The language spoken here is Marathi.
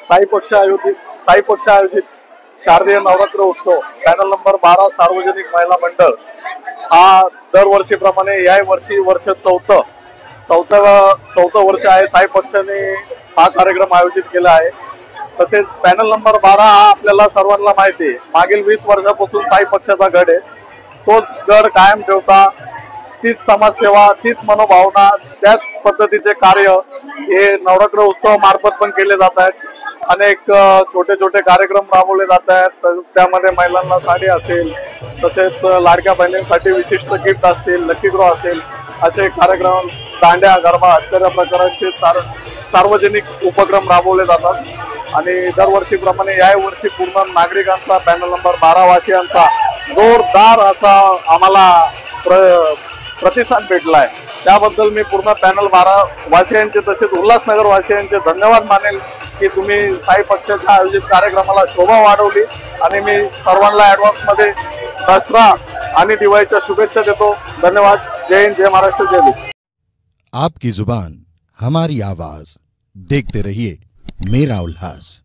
साई पक्ष आयोजित शारदीय नवरात्र उत्सव पॅनल नंबर 12 सार्वजनिक महिला मंडळ हा दरवर्षीप्रमाणे या वर्षी वर्ष चौथं वर्ष आहे। साई पक्षाने हा कार्यक्रम आयोजित केला आहे। तसेच पॅनल नंबर 12 हा आपल्याला सर्वांना माहिती आहे, मागील 20 वर्षापासून साई पक्षाचा गड आहे। तोच गड कायम ठेवता, तीच समाजसेवा, तीच मनोभावना, त्याच पद्धतीचे कार्य हे नवरात्र उत्सव मार्फत पण केले जात आहेत। अनेक छोटे छोटे कार्यक्रम राबवले जात आहेत। त्यामध्ये महिलांना साडी असेल, तसेच लाडक्या बहिणींसाठी विशिष्ट गिफ्ट असतील, लकी ड्रॉ असेल, असे कार्यक्रम, दांड्या, गरबा इत्यादी प्रकारचे सार्वजनिक उपक्रम राबवले जातात। आणि दरवर्षीप्रमाणे या वर्षी पूर्ण नागरिकांचा पॅनल नंबर 12 वासियांचा जोरदार असा आम्हाला प्रतिसाद भेटलाय। त्याबद्दल मी पूर्ण पॅनल 12 वासियांचे तसेच उल्हासनगर वासियांचे धन्यवाद मानेल की तुम्ही साई पक्षाच्या आयोजित कार्यक्रमाला शोभा वाढवली। आणि मी सर्वांना ऍडव्हान्स मध्ये दसरा आणि दिवाळीच्या शुभेच्छा देतो। धन्यवाद। जय हिंद, जय महाराष्ट्र, जय भीम। आपकी जुबान हमारी आवाज, देखते रहिए मेरा उल्लास।